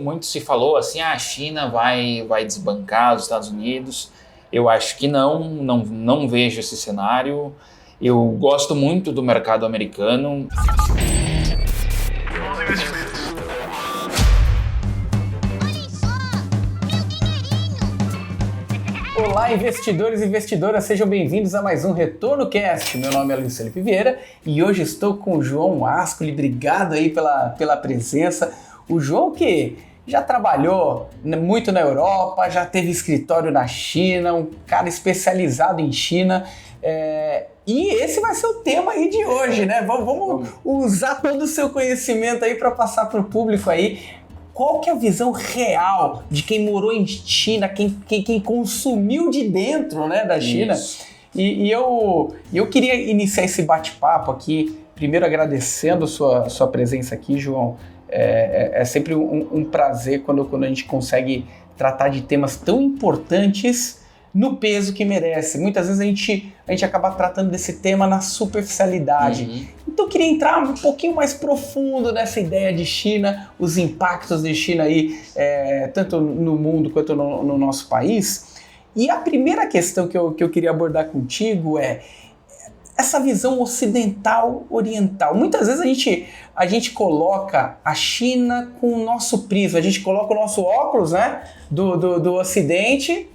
muito se falou assim, a China vai desbancar os Estados Unidos. Eu acho que não vejo esse cenário. Eu gosto muito do mercado americano. Olá, investidores e investidoras, sejam bem-vindos a mais um Retorno Cast. Meu nome é Luiz Felipe Vieira e hoje estou com o João Ascoli. Obrigado aí pela presença. O João que já trabalhou muito na Europa, já teve escritório na China, um cara especializado em China. E esse vai ser o tema aí de hoje, né? Vamos usar todo o seu conhecimento aí para passar para o público aí. Qual que é a visão real de quem morou em China, quem consumiu de dentro, né, da China? E eu queria iniciar esse bate-papo aqui, primeiro agradecendo sua presença aqui, João. É sempre um prazer quando a gente consegue tratar de temas tão importantes no peso que merece. Muitas vezes a gente acaba tratando desse tema na superficialidade. Então eu queria entrar um pouquinho mais profundo nessa ideia de China, os impactos de China aí, tanto no mundo quanto no nosso país. E a primeira questão que eu queria abordar contigo é essa visão ocidental-oriental. Muitas vezes a gente coloca a China com o nosso prisma, a gente coloca o nosso óculos, né, do Ocidente,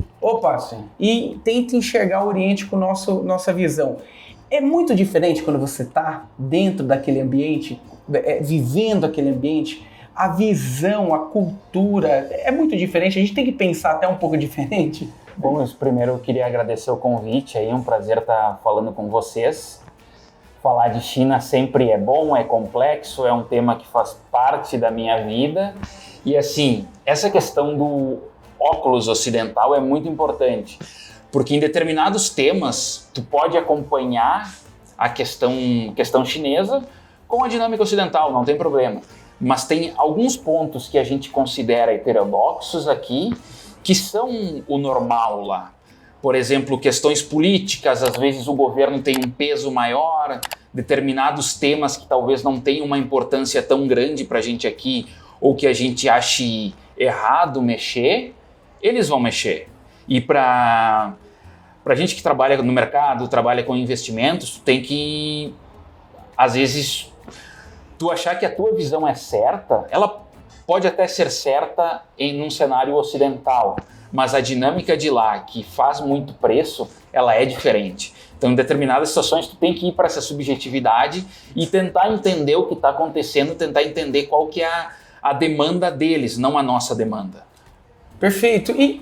e tenta enxergar o Oriente com nossa visão. É muito diferente quando você está dentro daquele ambiente, vivendo aquele ambiente, a visão, a cultura é muito diferente, a gente tem que pensar até um pouco diferente. Bom, primeiro eu queria agradecer o convite, é um prazer estar falando com vocês. Falar de China sempre é bom, é complexo, é um tema que faz parte da minha vida. E assim, essa questão do óculos ocidental é muito importante, porque em determinados temas tu pode acompanhar a questão chinesa com a dinâmica ocidental, não tem problema. Mas tem alguns pontos que a gente considera heterodoxos aqui, que são o normal lá. Por exemplo, questões políticas, às vezes o governo tem um peso maior, determinados temas que talvez não tenham uma importância tão grande para a gente aqui, ou que a gente ache errado mexer, eles vão mexer. E para a gente que trabalha no mercado, trabalha com investimentos, tu tem que, às vezes, tu achar que a tua visão é certa, ela pode até ser certa em um cenário ocidental, mas a dinâmica de lá, que faz muito preço, ela é diferente. Então, em determinadas situações, tu tem que ir para essa subjetividade e tentar entender o que está acontecendo, tentar entender qual que é a demanda deles, não a nossa demanda. Perfeito. E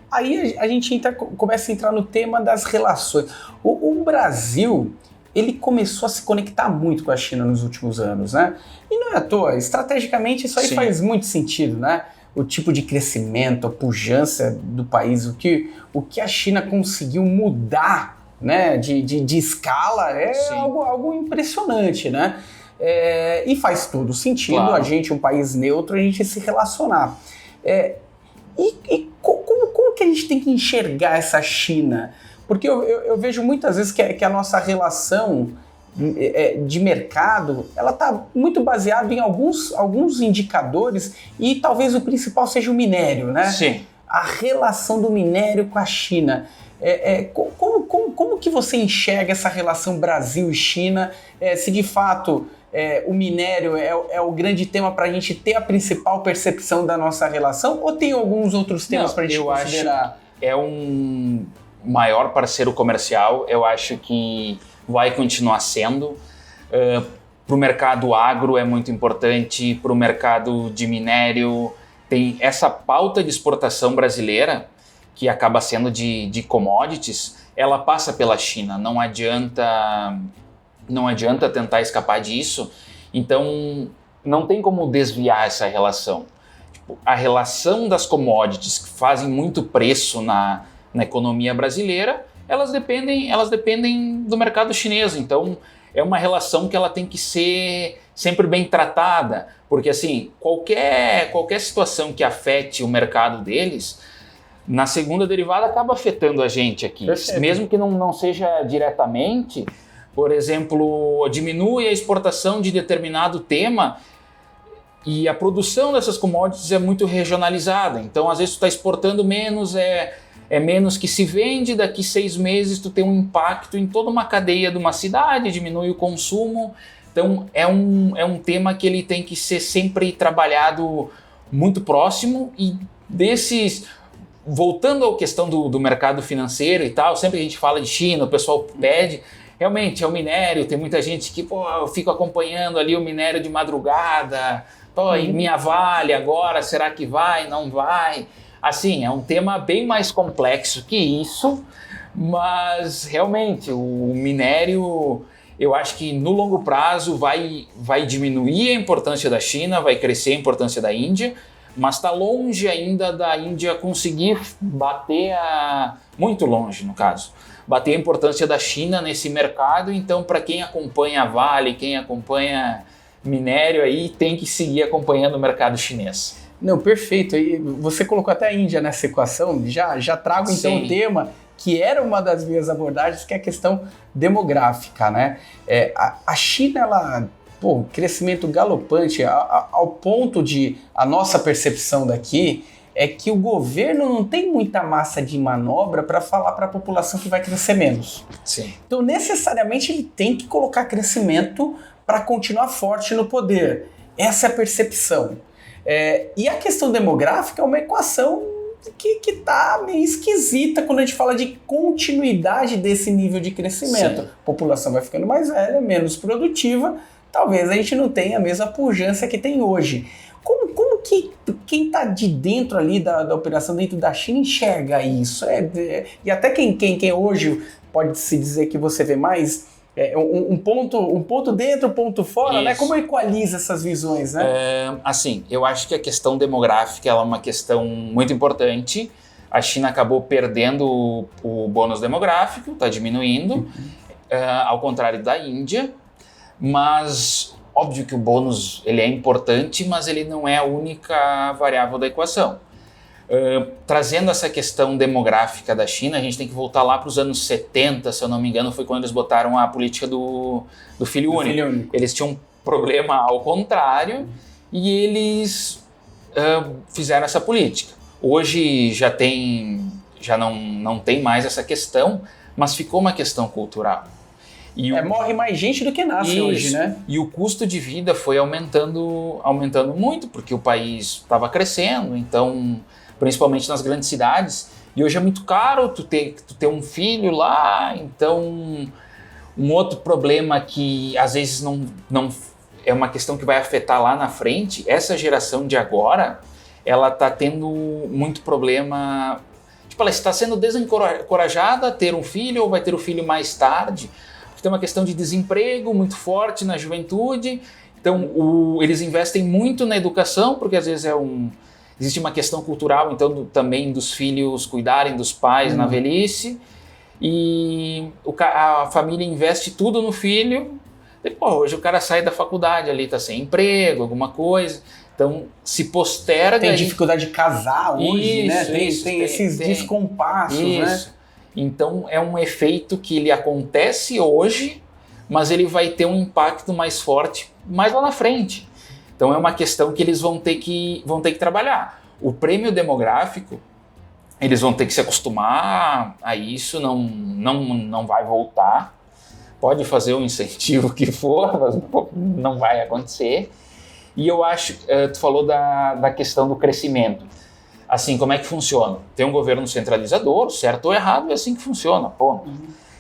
aí a gente começa a entrar no tema das relações. O Brasil, ele começou a se conectar muito com a China nos últimos anos, né? E não é à toa, estrategicamente isso aí faz muito sentido, né? O tipo de crescimento, a pujança do país, o que a China conseguiu mudar, né, de escala é algo impressionante, né? E faz todo sentido, claro, a gente, um país neutro, a gente se relacionar. Como que a gente tem que enxergar essa China? Porque eu vejo muitas vezes que a nossa relação de mercado, ela está muito baseada em alguns indicadores e talvez o principal seja o minério, né? Sim. A relação do minério com a China. Como que você enxerga essa relação Brasil e China? Se de fato o minério é o grande tema para a gente ter a principal percepção da nossa relação, ou tem alguns outros temas para a gente considerar? Acho é um maior parceiro comercial, eu acho que vai continuar sendo. Para o mercado agro é muito importante, para o mercado de minério, tem essa pauta de exportação brasileira, que acaba sendo de commodities, ela passa pela China, não adianta tentar escapar disso, então não tem como desviar essa relação. A relação das commodities que fazem muito preço na economia brasileira, elas dependem do mercado chinês, então é uma relação que ela tem que ser sempre bem tratada, porque assim, qualquer situação que afete o mercado deles, na segunda derivada acaba afetando a gente aqui. Perfeito. Mesmo que não seja diretamente, por exemplo, diminui a exportação de determinado tema, E a produção dessas commodities é muito regionalizada, então às vezes tu está exportando menos, é menos que se vende, daqui 6 meses tu tem um impacto em toda uma cadeia de uma cidade, diminui o consumo. Então é um tema que ele tem que ser sempre trabalhado muito próximo. E voltando à questão do mercado financeiro e tal, sempre que a gente fala de China, o pessoal pede, realmente é o minério, tem muita gente que, eu fico acompanhando ali o minério de madrugada, e minha Vale agora, será que vai, não vai? Assim, é um tema bem mais complexo que isso, mas realmente o minério, eu acho que no longo prazo vai diminuir a importância da China, vai crescer a importância da Índia, mas está longe ainda da Índia conseguir bater muito longe, no caso, bater a importância da China nesse mercado. Então, para quem acompanha a Vale, quem acompanha minério aí, tem que seguir acompanhando o mercado chinês. Não, perfeito. E você colocou até a Índia nessa equação, já trago então o tema que era uma das minhas abordagens, que é a questão demográfica, né? A China, ela, crescimento galopante, ao ponto de a nossa percepção daqui é que o governo não tem muita massa de manobra para falar para a população que vai crescer menos. Sim. Então, necessariamente, ele tem que colocar crescimento para continuar forte no poder. Essa é a percepção. E a questão demográfica é uma equação que está meio esquisita quando a gente fala de continuidade desse nível de crescimento. Sim. A população vai ficando mais velha, menos produtiva, talvez a gente não tenha a mesma pujança que tem hoje. Como que quem está de dentro ali da operação dentro da China enxerga isso? E até quem hoje pode se dizer que você vê mais um ponto dentro, um ponto fora, isso, né? Como equaliza essas visões, né? Assim, eu acho que a questão demográfica ela é uma questão muito importante. A China acabou perdendo o bônus demográfico, está diminuindo, ao contrário da Índia, mas óbvio que o bônus ele é importante, mas ele não é a única variável da equação. Trazendo essa questão demográfica da China, a gente tem que voltar lá para os anos 70, se eu não me engano, foi quando eles botaram a política do filho único. Eles tinham um problema ao contrário e eles fizeram essa política. Hoje já não tem mais essa questão, mas ficou uma questão cultural. Morre mais gente do que nasce hoje, né? E o custo de vida foi aumentando muito, porque o país estava crescendo, então, principalmente nas grandes cidades, e hoje é muito caro tu ter um filho lá. Então, um outro problema que às vezes não é uma questão que vai afetar lá na frente, essa geração de agora, ela está tendo muito problema, ela está sendo desencorajada a ter um filho ou vai ter o filho mais tarde. Tem uma questão de desemprego muito forte na juventude, então eles investem muito na educação, porque às vezes existe uma questão cultural, então também dos filhos cuidarem dos pais na velhice, e a família investe tudo no filho, e, hoje o cara sai da faculdade ali, está sem emprego, alguma coisa, então se posterga. Tem dificuldade de casar hoje, né? Tem esses descompassos, né? Então é um efeito que ele acontece hoje, mas ele vai ter um impacto mais forte mais lá na frente. Então é uma questão que eles vão ter que trabalhar. O prêmio demográfico, eles vão ter que se acostumar a isso, não vai voltar. Pode fazer o incentivo que for, mas não vai acontecer. E eu acho, tu falou da questão do crescimento. Assim, como é que funciona? Tem um governo centralizador, certo ou errado, é assim que funciona, ponto.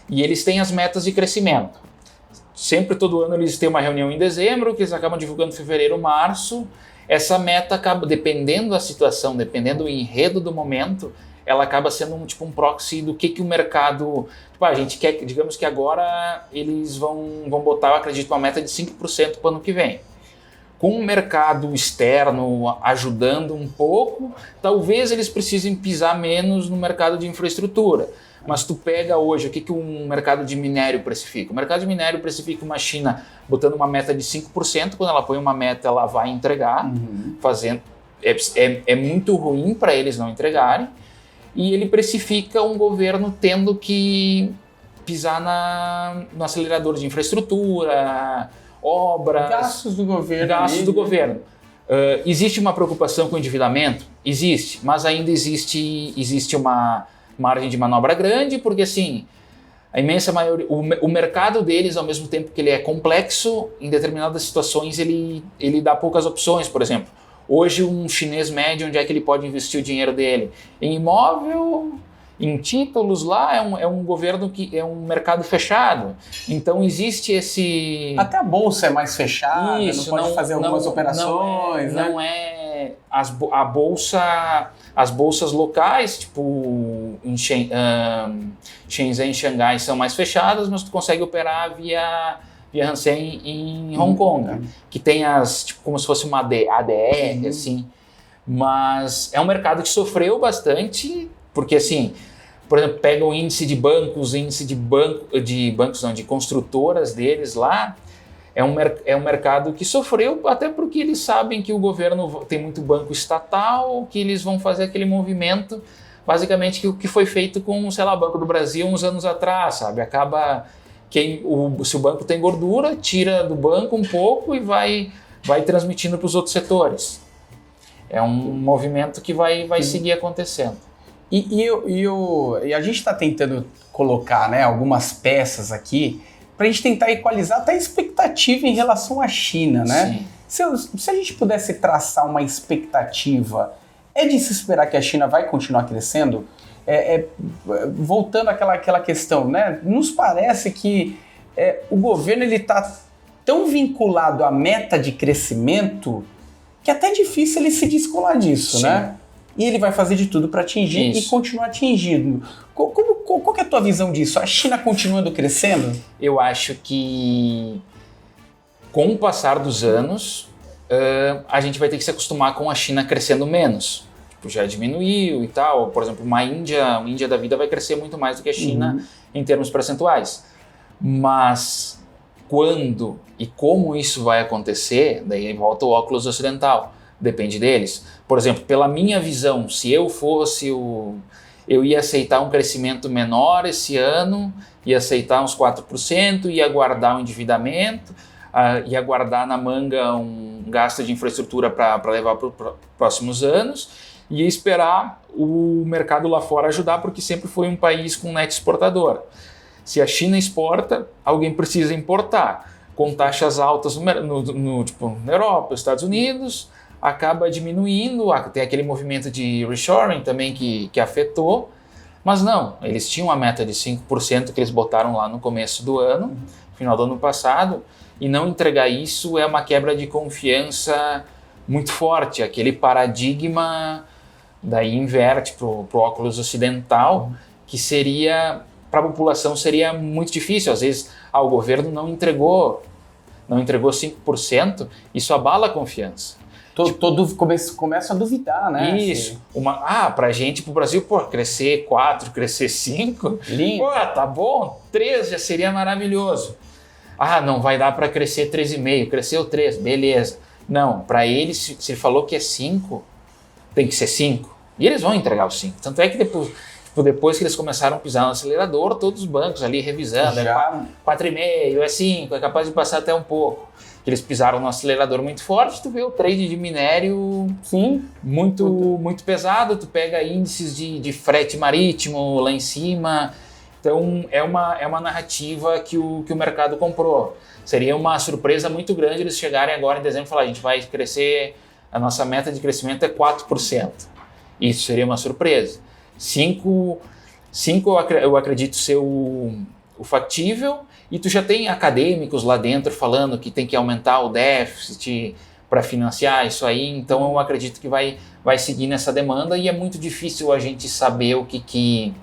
E eles têm as metas de crescimento. Sempre, todo ano, eles têm uma reunião em dezembro, que eles acabam divulgando em fevereiro, março. Essa meta acaba, dependendo da situação, dependendo do enredo do momento, ela acaba sendo um proxy do que o mercado... a gente quer, digamos que agora eles vão botar, eu acredito, uma meta de 5% para o ano que vem. Com o mercado externo ajudando um pouco, talvez eles precisem pisar menos no mercado de infraestrutura. Mas tu pega hoje, o que um mercado de minério precifica? O mercado de minério precifica uma China botando uma meta de 5%, quando ela põe uma meta, ela vai entregar, fazendo... É muito ruim para eles não entregarem, e ele precifica um governo tendo que pisar no acelerador de infraestrutura, obras... Gastos do governo. Existe uma preocupação com o endividamento? Existe, mas ainda existe uma margem de manobra grande, porque assim, a imensa maioria, o mercado deles, ao mesmo tempo que ele é complexo, em determinadas situações ele dá poucas opções. Por exemplo, hoje um chinês médio, onde é que ele pode investir o dinheiro dele? Em imóvel, em títulos lá, é um governo que é um mercado fechado. Então existe esse... Até a bolsa é mais fechada, Isso, não pode fazer algumas operações, não é a bolsa, as bolsas locais, tipo em Shenzhen e Xangai são mais fechadas, mas tu consegue operar via Hang Seng em Hong Kong, que tem tipo, como se fosse uma ADR, assim. Mas é um mercado que sofreu bastante, porque assim, por exemplo, pega o índice de bancos, de construtoras deles lá, é um mercado que sofreu, até porque eles sabem que o governo tem muito banco estatal, que eles vão fazer aquele movimento, basicamente o que foi feito com, sei lá, o Banco do Brasil uns anos atrás, sabe? Acaba, se o banco tem gordura, tira do banco um pouco e vai transmitindo para os outros setores. É um movimento que vai seguir acontecendo. E a gente está tentando colocar, né, algumas peças aqui para a gente tentar equalizar até a expectativa em relação à China, né? Se a gente pudesse traçar uma expectativa, é de se esperar que a China vai continuar crescendo? Voltando àquela questão, né? Nos parece que o governo está tão vinculado à meta de crescimento que é até difícil ele se descolar disso, Sim. né? E ele vai fazer de tudo para atingir e continuar atingindo. Qual que é a tua visão disso? A China continuando crescendo? Eu acho que com o passar dos anos, a gente vai ter que se acostumar com a China crescendo menos. Tipo, já diminuiu e tal. Por exemplo, uma Índia da vida vai crescer muito mais do que a China em termos percentuais. Mas quando e como isso vai acontecer, daí volta o óculos ocidental. Depende deles. Por exemplo, pela minha visão, se eu fosse eu ia aceitar um crescimento menor esse ano, ia aceitar uns 4%, ia guardar um endividamento, ia guardar na manga um gasto de infraestrutura para levar para os próximos anos, e ia esperar o mercado lá fora ajudar, porque sempre foi um país com net exportador. Se a China exporta, alguém precisa importar. Com taxas altas na Europa, nos Estados Unidos, acaba diminuindo, tem aquele movimento de reshoring também que afetou, mas não, eles tinham a meta de 5% que eles botaram lá no começo do ano, final do ano passado, e não entregar isso é uma quebra de confiança muito forte, aquele paradigma daí inverte para o óculos ocidental, que seria, para a população seria muito difícil, às vezes o governo não entregou 5%, isso abala a confiança. Todo começa a duvidar, né? Isso. Pra gente, pro Brasil, crescer 4, crescer 5, lindo. Tá bom, 3 já seria maravilhoso. Não vai dar para crescer 3,5, cresceu 3, beleza. Não, para eles, se ele falou que é 5, tem que ser 5. E eles vão entregar os 5. Tanto é que depois que eles começaram a pisar no acelerador, todos os bancos ali revisando, 4,5, é 5, é capaz de passar até um pouco. Que eles pisaram no acelerador muito forte, tu vê o trade de minério muito pesado, tu pega índices de frete marítimo lá em cima, então é uma narrativa que o mercado comprou. Seria uma surpresa muito grande eles chegarem agora em dezembro e falar, a gente vai crescer, a nossa meta de crescimento é 4%. Isso seria uma surpresa. 5 eu acredito ser o factível, e tu já tem acadêmicos lá dentro falando que tem que aumentar o déficit para financiar isso aí, então eu acredito que vai seguir nessa demanda, e é muito difícil a gente saber o que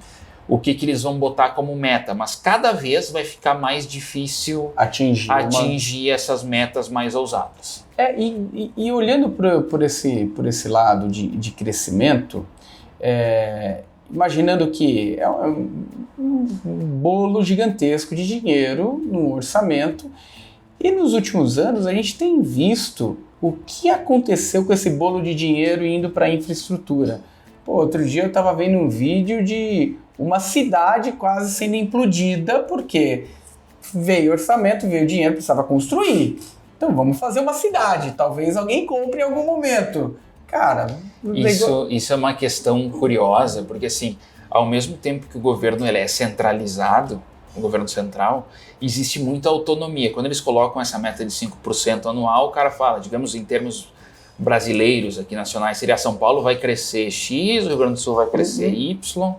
eles vão botar como meta, mas cada vez vai ficar mais difícil atingir essas metas mais ousadas. E olhando por esse lado de crescimento, imaginando que é um bolo gigantesco de dinheiro no orçamento, e nos últimos anos a gente tem visto o que aconteceu com esse bolo de dinheiro indo para a infraestrutura. Outro dia eu estava vendo um vídeo de uma cidade quase sendo implodida porque veio orçamento, veio dinheiro, precisava construir. Então vamos fazer uma cidade, talvez alguém compre em algum momento. Cara, isso é uma questão curiosa, porque assim, ao mesmo tempo que o governo ele é centralizado, o governo central, existe muita autonomia. Quando eles colocam essa meta de 5% anual, o cara fala, digamos em termos brasileiros aqui nacionais, seria São Paulo vai crescer X, o Rio Grande do Sul vai crescer Y,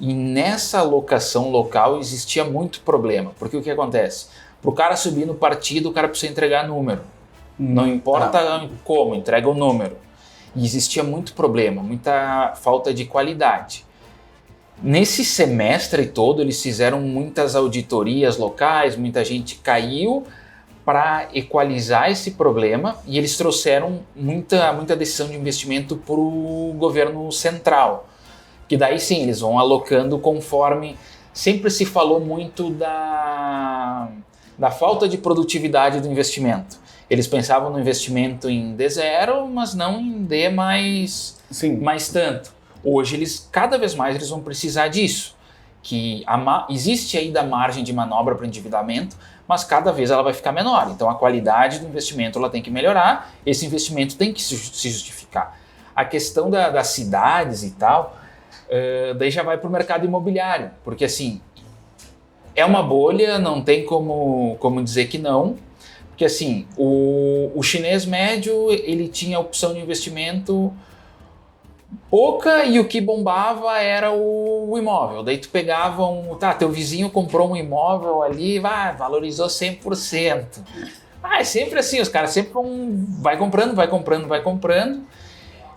e nessa alocação local existia muito problema, porque o que acontece? Para o cara subir no partido, o cara precisa entregar número. Não importa como, entrega o número. E existia muito problema, muita falta de qualidade. Nesse semestre todo, eles fizeram muitas auditorias locais, muita gente caiu para equalizar esse problema e eles trouxeram muita decisão de investimento para o governo central. Que daí sim, eles vão alocando conforme... Sempre se falou muito da falta de produtividade do investimento. Eles pensavam no investimento em D0, mas não em D mais tanto. Hoje, cada vez mais eles vão precisar disso, que existe ainda margem de manobra para endividamento, mas cada vez ela vai ficar menor. Então, a qualidade do investimento ela tem que melhorar, esse investimento tem que se justificar. A questão das cidades e tal, daí já vai para o mercado imobiliário, porque assim, é uma bolha, não tem como dizer que não, porque assim, o chinês médio, ele tinha opção de investimento pouca e o que bombava era o imóvel. Daí tu pegava teu vizinho comprou um imóvel ali, valorizou 100%. É sempre assim, os caras sempre vai comprando.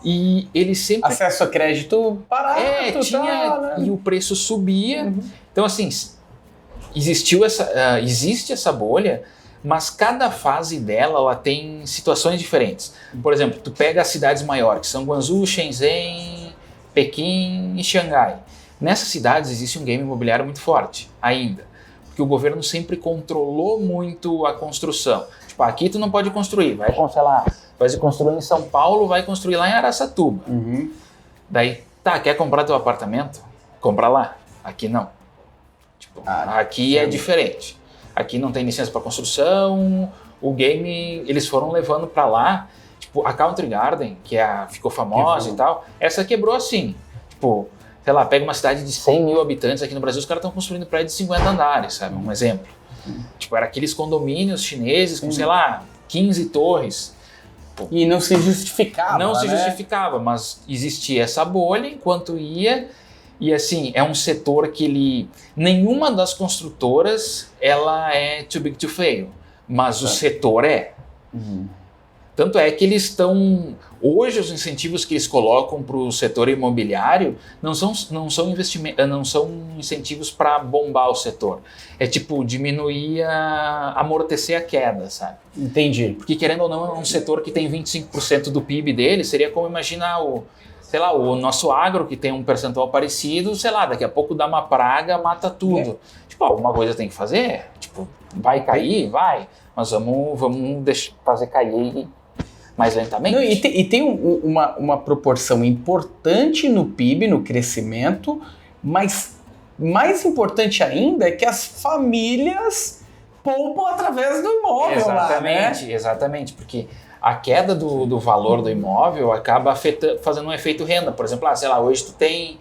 E ele sempre... Acesso a crédito barato. Né? E o preço subia. Uhum. Então assim, existe essa bolha, mas cada fase dela ela tem situações diferentes. Por exemplo, tu pega as cidades maiores, que são Guangzhou, Shenzhen, Pequim e Xangai. Nessas cidades existe um game imobiliário muito forte ainda, porque o governo sempre controlou muito a construção. Tipo, aqui tu não pode construir, vai construir em São Paulo, vai construir lá em Araçatuba. Uhum. Daí, quer comprar teu apartamento? Compra lá. Aqui não. Tipo, aqui é diferente. Aqui não tem licença para construção, o game eles foram levando para lá, tipo a Country Garden, que ficou famosa e tal, essa quebrou assim, tipo, sei lá, pega uma cidade de 100 mil habitantes aqui no Brasil, os caras estão construindo prédios de 50 andares, sabe, um exemplo. Tipo, era aqueles condomínios chineses com, sei lá, 15 torres. E não se justificava, Não se justificava, mas existia essa bolha enquanto ia. E assim, é um setor que nenhuma das construtoras ela é too big to fail, mas o setor é. Uhum. Tanto é que eles estão... Hoje os incentivos que eles colocam para o setor imobiliário não são incentivos para bombar o setor. É tipo diminuir, amortecer a queda, sabe? Entendi. Porque querendo ou não é um setor que tem 25% do PIB dele, seria como imaginar o nosso agro, que tem um percentual parecido, daqui a pouco dá uma praga, mata tudo. Tipo, alguma coisa tem que fazer. Tipo, vai cair? Vai. Mas vamos fazer cair mais lentamente. Não, e tem uma proporção importante no PIB, no crescimento, mas mais importante ainda é que as famílias poupam através do imóvel. Exatamente, lá, né? Exatamente, porque a queda do valor do imóvel acaba fazendo um efeito renda. Por exemplo, hoje tu tem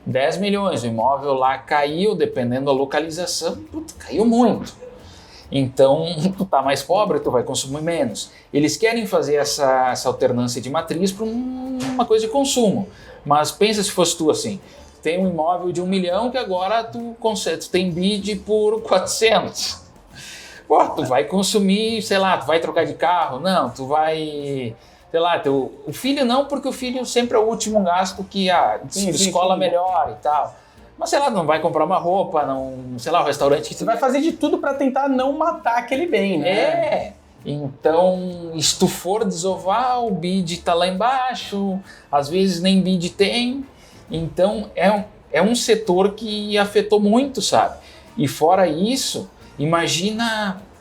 10 milhões, o imóvel lá caiu, dependendo da localização, caiu muito. Então, tu tá mais pobre, tu vai consumir menos. Eles querem fazer essa alternância de matriz para uma coisa de consumo. Mas pensa se fosse tu assim, tem um imóvel de 1 milhão que agora tu tem bid por 400. Pô, tu vai consumir, tu vai trocar de carro? Não, tu vai... o filho não, porque o filho sempre é o último gasto que escola melhor e tal. Mas, não vai comprar uma roupa, um restaurante que... Você vai fazer de tudo para tentar não matar aquele bem, né? Então, se tu for desovar, o bid tá lá embaixo, às vezes nem bid tem. Então, é um setor que afetou muito, sabe? E fora isso,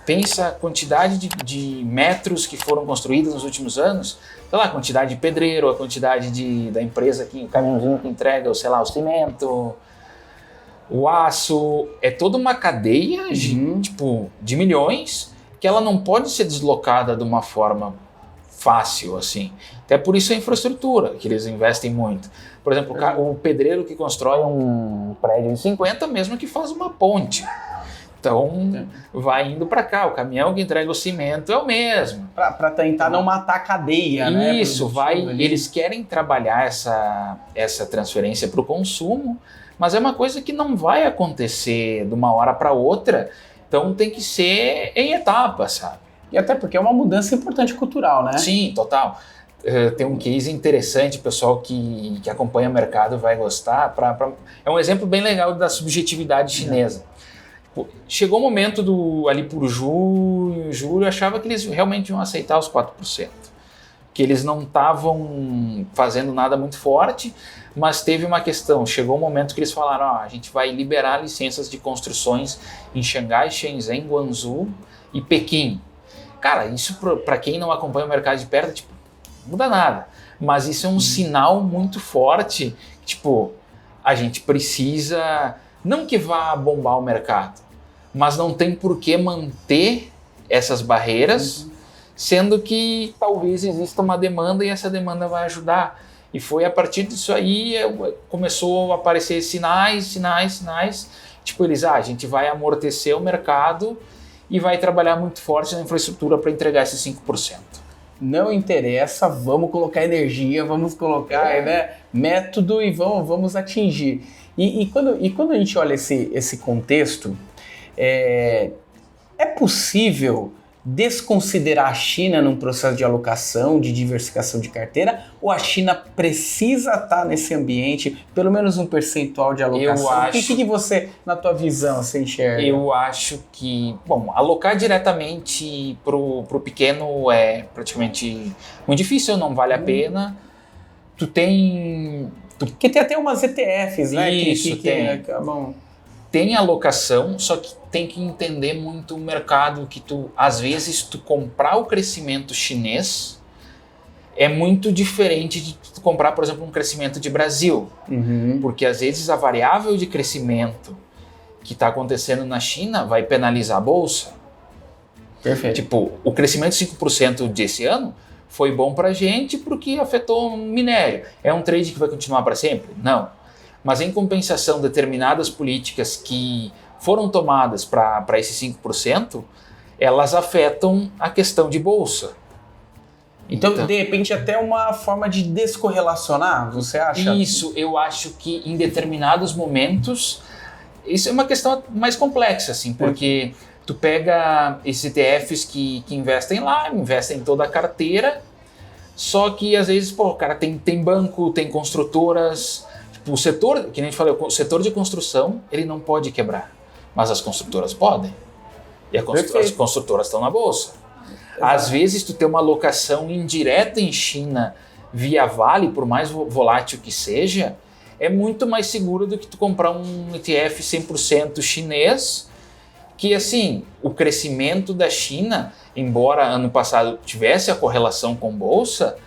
pensa a quantidade de metros que foram construídos nos últimos anos, a quantidade de pedreiro, a quantidade da empresa, o caminhãozinho que entrega, o cimento, o aço, é toda uma cadeia de milhões que ela não pode ser deslocada de uma forma fácil, assim. Até por isso a infraestrutura, que eles investem muito. Por exemplo, o pedreiro que constrói um prédio em 50, mesmo que faz uma ponte. Então, vai indo para cá. O caminhão que entrega o cimento é o mesmo. Para tentar não matar a cadeia, né? Isso, eles querem trabalhar essa transferência para o consumo, mas é uma coisa que não vai acontecer de uma hora para outra. Então, tem que ser em etapas, sabe? E até porque é uma mudança importante cultural, né? Sim, total. Tem um case interessante, o pessoal que acompanha o mercado vai gostar. É um exemplo bem legal da subjetividade chinesa. Chegou o momento ali por junho, julho, eu achava que eles realmente iam aceitar os 4%. Que eles não estavam fazendo nada muito forte, mas teve uma questão. Chegou o momento que eles falaram, a gente vai liberar licenças de construções em Xangai, Shenzhen, Guangzhou e Pequim. Cara, isso para quem não acompanha o mercado de perto, tipo, não muda nada. Mas isso é um sinal muito forte, tipo, a gente precisa, não que vá bombar o mercado, mas não tem por que manter essas barreiras, sendo que talvez exista uma demanda e essa demanda vai ajudar. E foi a partir disso aí começou a aparecer sinais. Tipo, a gente vai amortecer o mercado e vai trabalhar muito forte na infraestrutura para entregar esses 5%. Não interessa, vamos colocar energia, vamos colocar método e vamos atingir. E quando a gente olha esse contexto, é possível desconsiderar a China num processo de alocação, de diversificação de carteira, ou a China precisa estar nesse ambiente, pelo menos um percentual de alocação? O que você, na tua visão, você enxerga? Eu acho que, alocar diretamente pro pequeno é praticamente muito difícil, não vale a pena. Porque tem até umas ETFs, né? Isso, tem alocação, só que tem que entender muito o mercado, que às vezes tu comprar o crescimento chinês é muito diferente de tu comprar, por exemplo, um crescimento de Brasil. Porque às vezes a variável de crescimento que está acontecendo na China vai penalizar a bolsa. Perfeito. Tipo, o crescimento de 5% desse ano foi bom para a gente porque afetou o minério. É um trade que vai continuar para sempre? Não. Mas em compensação, determinadas políticas que foram tomadas para esses 5%, elas afetam a questão de bolsa. Então, de repente, até uma forma de descorrelacionar, você acha? Isso, eu acho que em determinados momentos, isso é uma questão mais complexa, assim, porque tu pega esses ETFs que investem lá, investem em toda a carteira, só que às vezes, o cara tem banco, tem construtoras. O setor, que nem a gente falou, o setor de construção, ele não pode quebrar, mas as construtoras podem. E as construtoras estão na bolsa. Às vezes tu tem uma alocação indireta em China via Vale, por mais volátil que seja, é muito mais seguro do que tu comprar um ETF 100% chinês, que assim, o crescimento da China, embora ano passado tivesse a correlação com bolsa,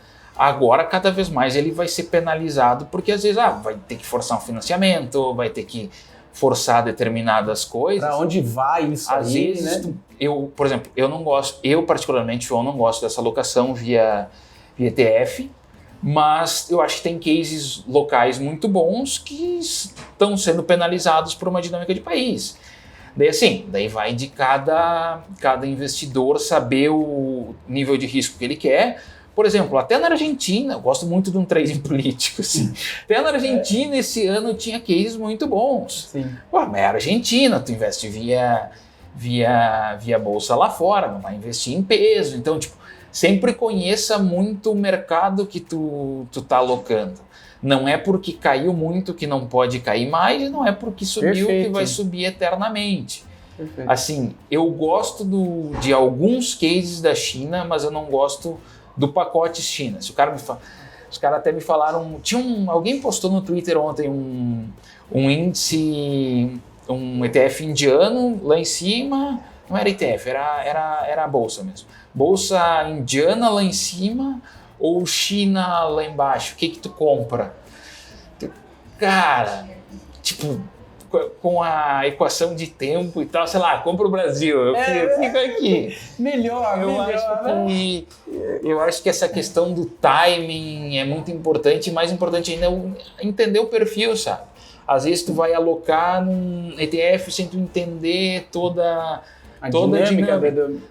agora, cada vez mais, ele vai ser penalizado, porque às vezes vai ter que forçar um financiamento, vai ter que forçar determinadas coisas. Para onde vai isso às aí, vezes, né? Por exemplo, eu particularmente, João, não gosto dessa alocação via ETF, mas eu acho que tem cases locais muito bons que estão sendo penalizados por uma dinâmica de país. Daí vai de cada investidor saber o nível de risco que ele quer. Por exemplo, até na Argentina, eu gosto muito de um trading político, assim. Até na Argentina, esse ano, tinha cases muito bons. Sim. Mas é a Argentina, tu investe via bolsa lá fora, não vai investir em peso. Então, sempre conheça muito o mercado que tu tá alocando. Não é porque caiu muito que não pode cair mais, e não é porque subiu que vai subir eternamente. Perfeito. Assim, eu gosto de alguns cases da China, mas eu não gosto do pacote China. Os caras até me falaram, alguém postou no Twitter ontem um índice, um ETF indiano lá em cima, não era ETF, era a bolsa mesmo. Bolsa indiana lá em cima ou China lá embaixo, o que tu compra? Cara, com a equação de tempo e tal, sei lá, compra o Brasil, eu fico aqui. Eu acho que essa questão do timing é muito importante, e mais importante ainda é entender o perfil, sabe? Às vezes tu vai alocar num ETF sem tu entender toda a dinâmica.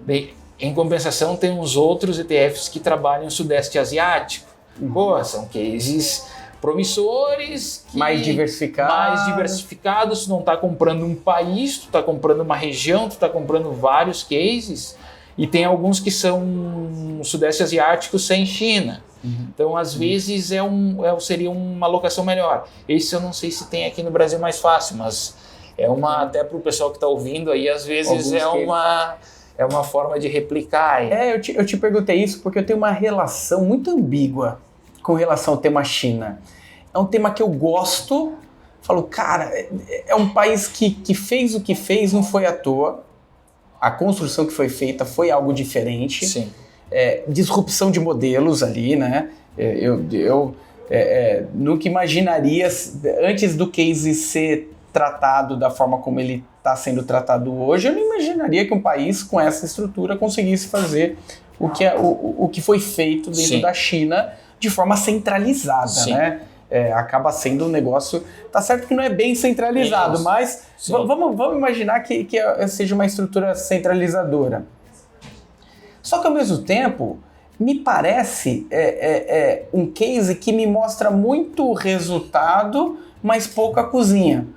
Bem, em compensação, tem uns outros ETFs que trabalham no Sudeste Asiático. Pô, são cases promissores, mais diversificados. Tu não está comprando um país, tu está comprando uma região, tu está comprando vários cases, e tem alguns que são Sudeste Asiático sem China. Então, às vezes, seria uma alocação melhor. Esse eu não sei se tem aqui no Brasil mais fácil, mas até para o pessoal que está ouvindo aí, às vezes é uma forma de replicar. Eu te perguntei isso porque eu tenho uma relação muito ambígua com relação ao tema China. É um tema que eu gosto, falo, cara, é um país que fez o que fez, não foi à toa. A construção que foi feita foi algo diferente. Sim. Disrupção de modelos ali, né? Eu nunca imaginaria, antes do case ser tratado da forma como ele está sendo tratado hoje, eu não imaginaria que um país com essa estrutura conseguisse fazer o que foi feito dentro da China de forma centralizada, né? Acaba sendo um negócio... Tá certo que não é bem centralizado, mas vamos imaginar que seja uma estrutura centralizadora. Só que, ao mesmo tempo, me parece um case que me mostra muito resultado, mas pouca cozinha.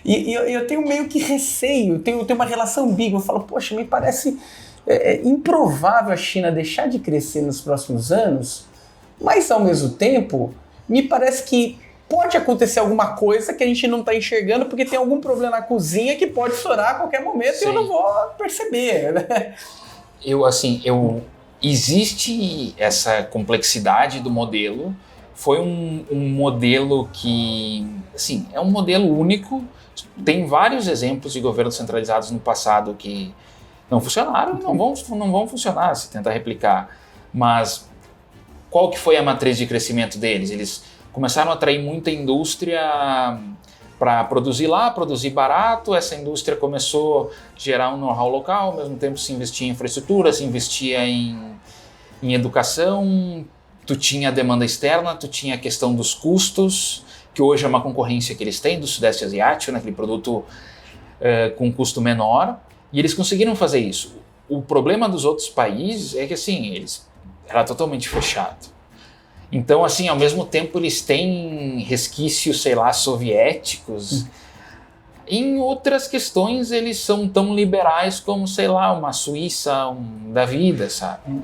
E eu tenho meio que receio, tenho uma relação ambígua. Eu falo, poxa, me parece improvável a China deixar de crescer nos próximos anos, mas, ao mesmo tempo, me parece que pode acontecer alguma coisa que a gente não está enxergando, porque tem algum problema na cozinha que pode estourar a qualquer momento. E eu não vou perceber, né? Existe essa complexidade do modelo. Foi um modelo que, assim, é um modelo único. Tem vários exemplos de governos centralizados no passado que não funcionaram e não vão funcionar se tentar replicar. Mas qual que foi a matriz de crescimento deles? Eles começaram a atrair muita indústria para produzir lá, produzir barato. Essa indústria começou a gerar um know-how local, ao mesmo tempo se investia em infraestrutura, se investia em educação, tu tinha a demanda externa, tu tinha a questão dos custos, que hoje é uma concorrência que eles têm do Sudeste Asiático, naquele produto com custo menor, e eles conseguiram fazer isso. O problema dos outros países é que, assim, era totalmente fechado. Então, assim, ao mesmo tempo eles têm resquícios, sei lá, soviéticos. Em outras questões eles são tão liberais como, sei lá, uma Suíça da vida, sabe?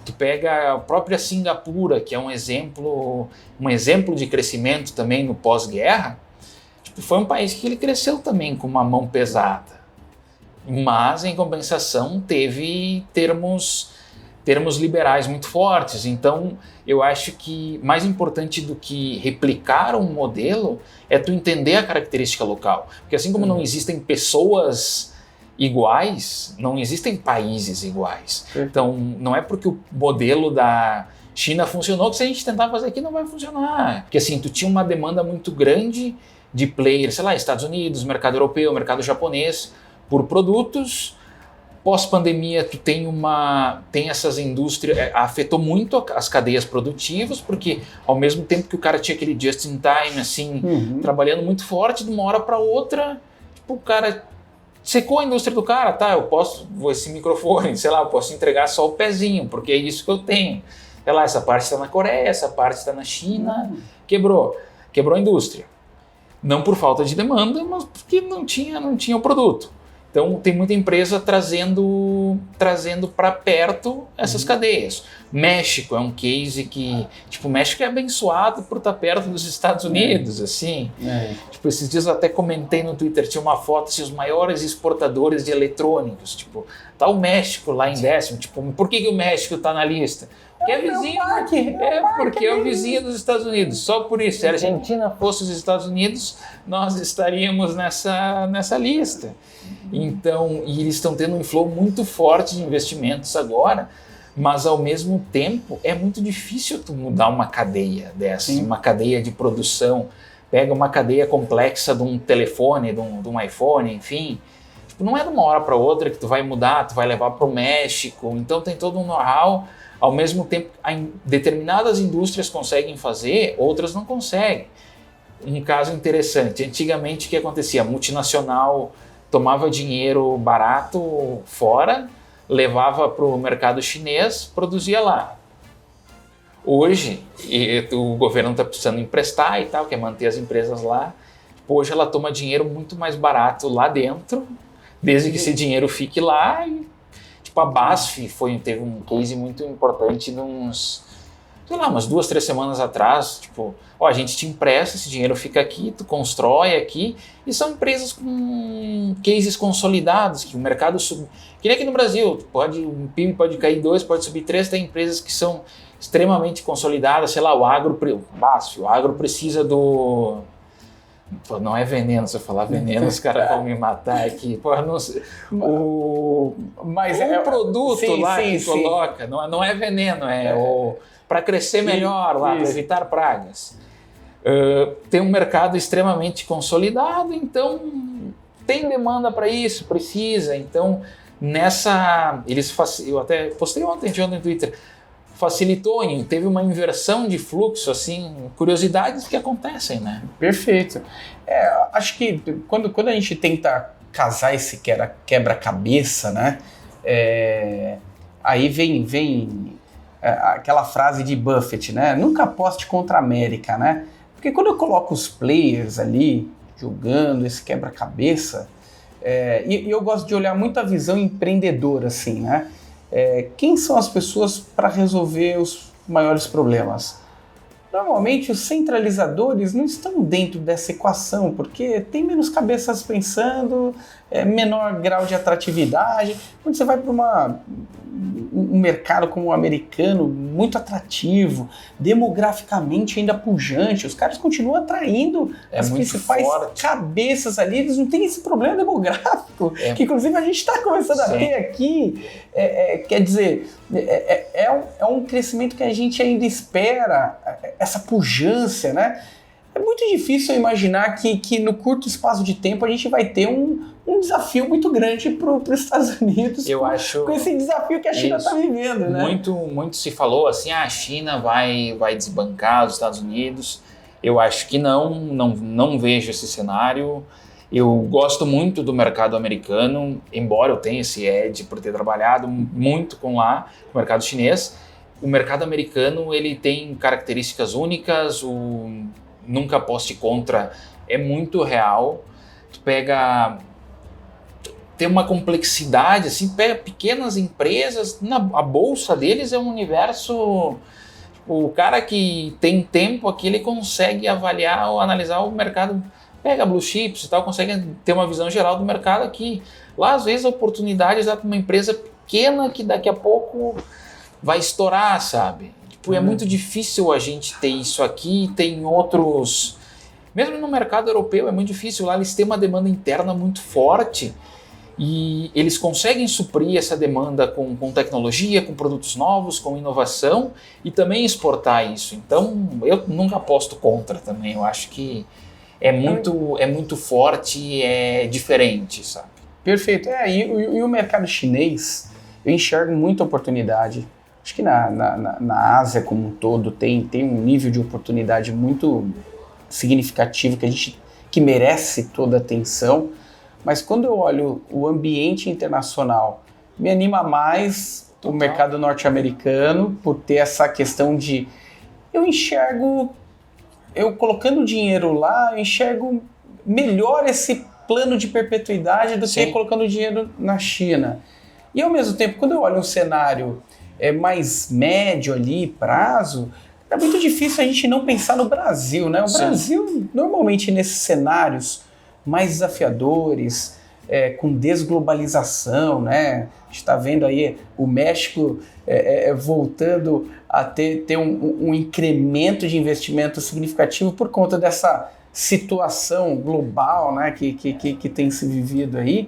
Tu pega a própria Singapura, que é um exemplo de crescimento também no pós-guerra. Tipo, foi um país que ele cresceu também com uma mão pesada. Mas, em compensação, teve termos liberais muito fortes. Então, eu acho que mais importante do que replicar um modelo é tu entender a característica local. Porque assim como não existem pessoas iguais, não existem países iguais. Então, não é porque o modelo da China funcionou que se a gente tentar fazer aqui não vai funcionar. Porque assim, tu tinha uma demanda muito grande de players, sei lá, Estados Unidos, mercado europeu, mercado japonês, por produtos. Pós-pandemia, tu tem essas indústrias, afetou muito as cadeias produtivas, porque ao mesmo tempo que o cara tinha aquele just-in-time, assim, trabalhando muito forte, de uma hora para outra, tipo, o cara secou a indústria do cara, tá, esse microfone, sei lá, eu posso entregar só o pezinho, porque é isso que eu tenho. Sei lá, essa parte está na Coreia, essa parte está na China, quebrou a indústria. Não por falta de demanda, mas porque não tinha o produto. Então, tem muita empresa trazendo para perto essas cadeias. México é um case que... Tipo, o México é abençoado por estar perto dos Estados Unidos, assim. Tipo, esses dias eu até comentei no Twitter, tinha uma foto, assim, os maiores exportadores de eletrônicos. Tipo, tá o México lá em décimo. Tipo, por que o México está na lista? Porque é vizinho, porque é o vizinho dos Estados Unidos. Só por isso. Se a Argentina fosse os Estados Unidos, nós estaríamos nessa lista. Então, e eles estão tendo um inflow muito forte de investimentos agora, mas ao mesmo tempo é muito difícil tu mudar uma cadeia dessas, uma cadeia de produção. pega uma cadeia complexa de um telefone, de um iPhone, enfim. Tipo, não é de uma hora para outra que tu vai mudar, tu vai levar para o México. Então tem todo um know-how. Ao mesmo tempo, determinadas indústrias conseguem fazer, outras não conseguem. Um caso interessante, antigamente o que acontecia? A multinacional tomava dinheiro barato fora, levava para o mercado chinês, produzia lá. Hoje, o governo está precisando emprestar e tal, quer manter as empresas lá. Hoje ela toma dinheiro muito mais barato lá dentro, desde que esse dinheiro fique lá. E, tipo, a BASF teve um case muito importante de umas 2, 3 semanas atrás. Tipo, a gente te empresta, esse dinheiro fica aqui, tu constrói aqui. E são empresas com cases consolidados, que o mercado sub... Que nem aqui no Brasil, o PIB pode cair 2, pode subir 3, tem empresas que são extremamente consolidadas, sei lá, o agro precisa do... Pô, não é veneno, se eu falar veneno, os caras vão me matar aqui. Pô, não sei. Mas produto sim, lá sim, que sim. coloca, não é veneno, para crescer melhor lá, para evitar pragas. Tem um mercado extremamente consolidado, então tem demanda para isso, precisa. Então, eu até postei ontem no Twitter, facilitou, teve uma inversão de fluxo, assim, curiosidades que acontecem, né? Perfeito. Acho que quando a gente tenta casar esse quebra-cabeça, né, aí vem aquela frase de Buffett, né, nunca aposte contra a América, né, porque quando eu coloco os players ali, jogando esse quebra-cabeça, e eu gosto de olhar muito a visão empreendedora, assim, né, quem são as pessoas para resolver os maiores problemas? Normalmente os centralizadores não estão dentro dessa equação, porque tem menos cabeças pensando, menor grau de atratividade. Quando você vai para um mercado como o americano, muito atrativo, demograficamente ainda pujante, os caras continuam atraindo as principais cabeças ali, eles não têm esse problema demográfico, que inclusive a gente está começando a ter aqui. Quer dizer, é um crescimento que a gente ainda espera, essa pujança, né? É muito difícil imaginar que no curto espaço de tempo a gente vai ter um desafio muito grande para os Estados Unidos com esse desafio que a China está vivendo, né? Muito se falou assim, a China vai desbancar os Estados Unidos. Eu acho que não vejo esse cenário. Eu gosto muito do mercado americano, embora eu tenha esse edge por ter trabalhado muito com o mercado chinês. O mercado americano ele tem características únicas, nunca aposte contra é muito real. Tu tem uma complexidade, assim, pega pequenas empresas, a bolsa deles é um universo. O cara que tem tempo aqui, ele consegue avaliar ou analisar o mercado, pega blue chips e tal, consegue ter uma visão geral do mercado aqui. Lá, às vezes, a oportunidade dá para uma empresa pequena que daqui a pouco vai estourar, sabe? É muito difícil a gente ter isso aqui, tem outros... Mesmo no mercado europeu é muito difícil, lá eles têm uma demanda interna muito forte e eles conseguem suprir essa demanda com tecnologia, com produtos novos, com inovação e também exportar isso. Então, eu nunca aposto contra também, eu acho que é muito forte e é diferente, sabe? Perfeito. E o mercado chinês, eu enxergo muita oportunidade. Acho que na Ásia como um todo tem um nível de oportunidade muito significativo que merece toda a atenção, mas quando eu olho o ambiente internacional, me anima mais o mercado norte-americano por ter essa questão de... Eu colocando dinheiro lá, eu enxergo melhor esse plano de perpetuidade do que colocando dinheiro na China. E ao mesmo tempo, quando eu olho um cenário mais médio ali, prazo, é muito difícil a gente não pensar no Brasil, né? O Brasil, normalmente nesses cenários mais desafiadores, com desglobalização, né? A gente está vendo aí o México voltando a ter um incremento de investimento significativo por conta dessa situação global, né? que tem se vivido aí.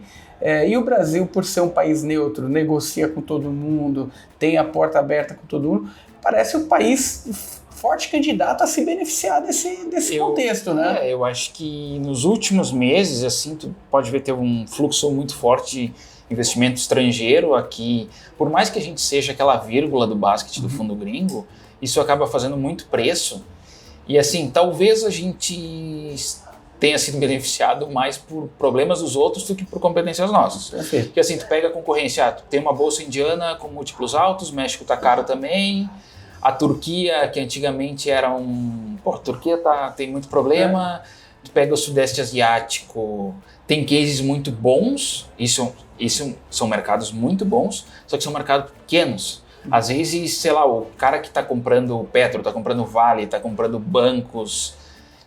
E o Brasil, por ser um país neutro, negocia com todo mundo, tem a porta aberta com todo mundo, parece um país forte candidato a se beneficiar desse contexto, né? Eu acho que nos últimos meses, assim, tu pode ver ter um fluxo muito forte de investimento estrangeiro aqui. Por mais que a gente seja aquela vírgula do basquete do fundo gringo, isso acaba fazendo muito preço. E assim, talvez a gente tenha sido beneficiado mais por problemas dos outros do que por competências nossas. Perfeito. Porque assim, tu pega a concorrência, tu tem uma bolsa indiana com múltiplos altos, México tá caro também, a Turquia, que antigamente era a Turquia tem muito problema, tu pega o Sudeste Asiático, tem cases muito bons, isso são mercados muito bons, só que são mercados pequenos. Às vezes, sei lá, o cara que está comprando Petro, está comprando Vale, está comprando bancos,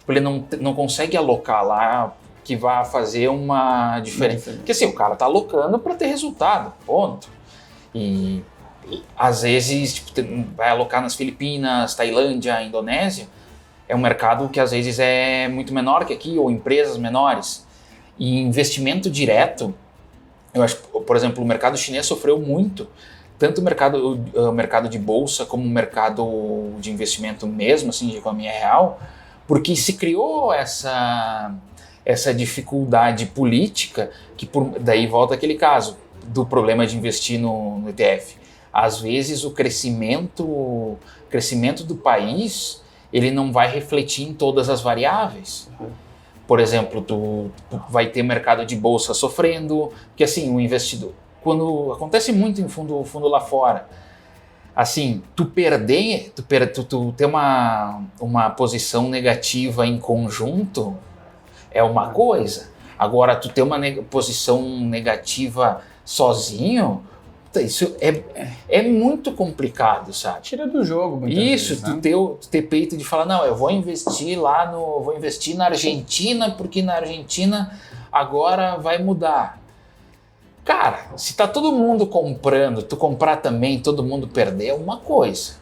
ele não consegue alocar lá que vai fazer uma diferença. Porque assim, o cara está alocando para ter resultado, ponto. E às vezes vai alocar nas Filipinas, Tailândia, Indonésia, é um mercado que às vezes é muito menor que aqui, ou empresas menores. E investimento direto, eu acho, por exemplo, o mercado chinês sofreu muito, tanto o mercado de bolsa como o mercado de investimento mesmo, assim, de economia real, porque se criou essa dificuldade política, que daí volta aquele caso do problema de investir no ETF. Às vezes o crescimento do país, ele não vai refletir em todas as variáveis. Por exemplo, tu vai ter mercado de bolsa sofrendo, porque assim, o investidor, quando acontece muito em fundo lá fora, assim, tu ter uma posição negativa em conjunto é uma coisa. Agora, tu ter uma posição negativa sozinho, isso é muito complicado, sabe? Tira do jogo muitas vezes, né? Tu ter peito de falar, não, eu vou investir vou investir na Argentina, porque na Argentina agora vai mudar. Cara, se tá todo mundo comprando, tu comprar também, todo mundo perder, é uma coisa.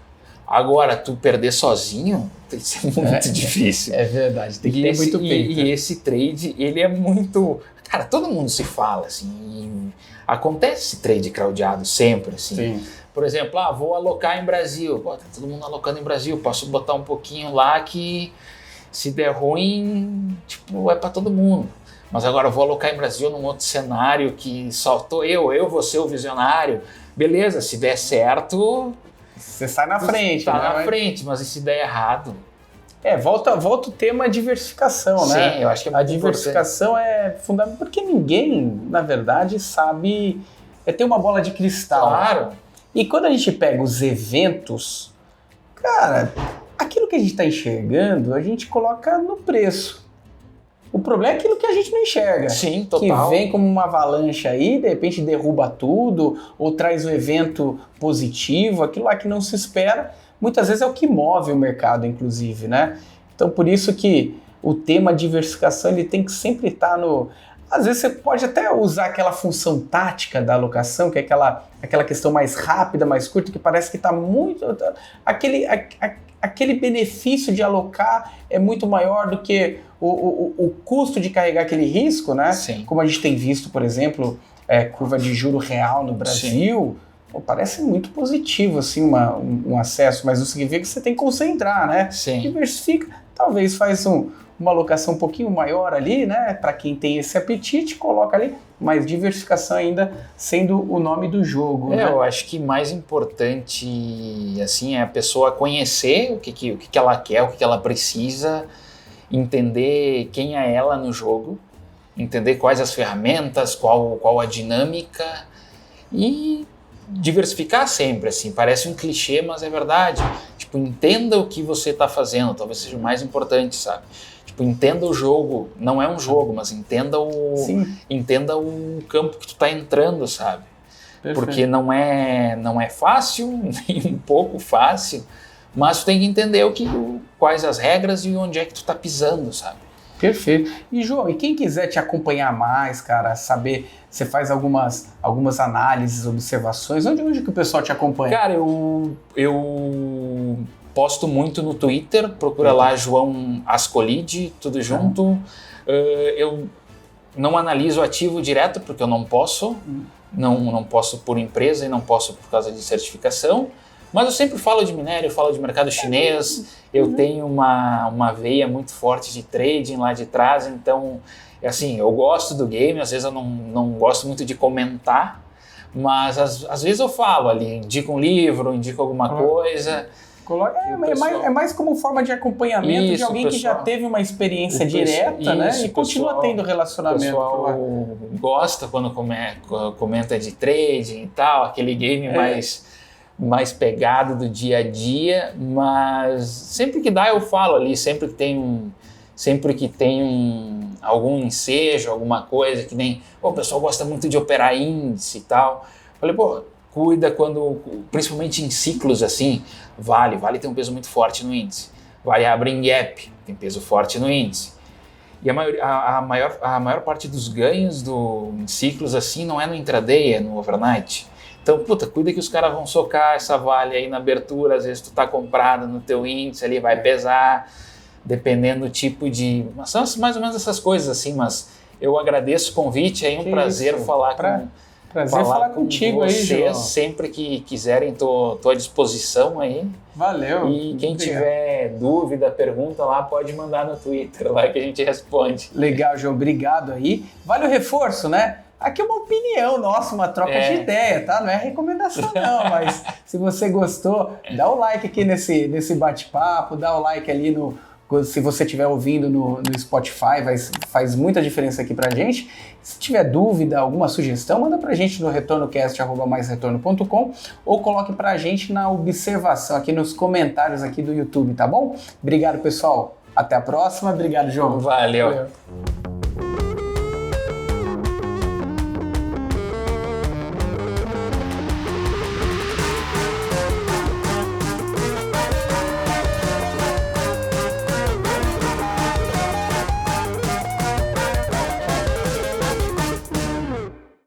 Agora, tu perder sozinho, isso é muito difícil. É verdade, tem que ter muito peito. E esse trade, ele é muito... Cara, todo mundo se fala, assim, acontece esse trade crowdado sempre, assim. Sim. Por exemplo, vou alocar em Brasil. Pô, tá todo mundo alocando em Brasil, posso botar um pouquinho lá que se der ruim, tipo, é para todo mundo. Mas agora eu vou alocar em Brasil num outro cenário que só tô eu vou ser o visionário. Beleza, se der certo... Você sai na frente. Tá né? na frente, mas e se der errado? Volta o tema diversificação, né? Sim, eu acho que é muito A diversificação é fundamental, porque ninguém, na verdade, sabe ter uma bola de cristal. Claro. E quando a gente pega os eventos, cara, aquilo que a gente está enxergando, a gente coloca no preço. O problema é aquilo que a gente não enxerga. Sim, total. Que vem como uma avalanche aí, de repente derruba tudo, ou traz um evento positivo, aquilo lá que não se espera, muitas vezes é o que move o mercado, inclusive, né? Então, por isso que o tema diversificação, ele tem que sempre estar no... Às vezes você pode até usar aquela função tática da alocação, que é aquela questão mais rápida, mais curta, que parece que está muito... Aquele benefício de alocar é muito maior do que o custo de carregar aquele risco, né? Sim. Como a gente tem visto, por exemplo, curva de juro real no Brasil, parece muito positivo assim, um acesso, mas não significa que você tem que concentrar, né? Sim. Diversifica, talvez faz uma alocação um pouquinho maior ali, né? Para quem tem esse apetite, coloca ali, mas diversificação ainda sendo o nome do jogo. Né? Eu acho que mais importante assim, é a pessoa conhecer o que ela quer, o que ela precisa, entender quem é ela no jogo, entender quais as ferramentas, qual a dinâmica e diversificar sempre, assim, parece um clichê, mas é verdade. Tipo, entenda o que você está fazendo, talvez seja o mais importante, sabe? Tipo, entenda o jogo, não é um jogo, mas entenda o campo que tu tá entrando, sabe? Perfeito. Porque não é fácil, nem um pouco fácil, mas tu tem que entender quais as regras e onde é que tu tá pisando, sabe? Perfeito. E João, e quem quiser te acompanhar mais, cara, saber, você faz algumas análises, observações, onde que o pessoal te acompanha? Cara, eu posto muito no Twitter, procura lá João Ascolidi, tudo junto. Eu não analiso ativo direto, porque eu não posso, não posso por empresa e não posso por causa de certificação, Mas eu sempre falo de minério, eu falo de mercado chinês, eu tenho uma veia muito forte de trading lá de trás, então, assim, eu gosto do game, às vezes eu não gosto muito de comentar, mas às vezes eu falo ali, indico um livro, indico alguma coisa. É mais como forma de acompanhamento de alguém que já teve uma experiência direta, né? E continua tendo relacionamento. O pessoal gosta quando comenta de trading e tal, aquele game mais pegado do dia a dia, mas sempre que dá eu falo ali, sempre que tem algum ensejo, alguma coisa que nem, o pessoal gosta muito de operar índice e tal. Falei, cuida principalmente em ciclos assim, Vale tem um peso muito forte no índice. Vale abre em gap, tem peso forte no índice. E a maior parte dos ganhos em ciclos assim não é no intraday, é no overnight. Então, cuida que os caras vão socar essa Vale aí na abertura, às vezes tu tá comprado no teu índice ali, vai pesar, dependendo do tipo de... São mais ou menos essas coisas assim, mas eu agradeço o convite, é um prazer falar contigo aí, João. Sempre que quiserem, tô à disposição aí. Valeu. E quem tiver dúvida, pergunta lá, pode mandar no Twitter lá que a gente responde. Legal, João, obrigado aí. Vale o reforço, né? Aqui é uma opinião nossa, uma troca de ideia, tá? Não é recomendação não, mas se você gostou, dá o like aqui nesse bate-papo, dá o like ali se você estiver ouvindo no Spotify, faz muita diferença aqui pra gente. Se tiver dúvida, alguma sugestão, manda pra gente no retornocast@maisretorno.com ou coloque pra gente na observação aqui nos comentários aqui do YouTube, tá bom? Obrigado, pessoal. Até a próxima. Obrigado, João. Valeu.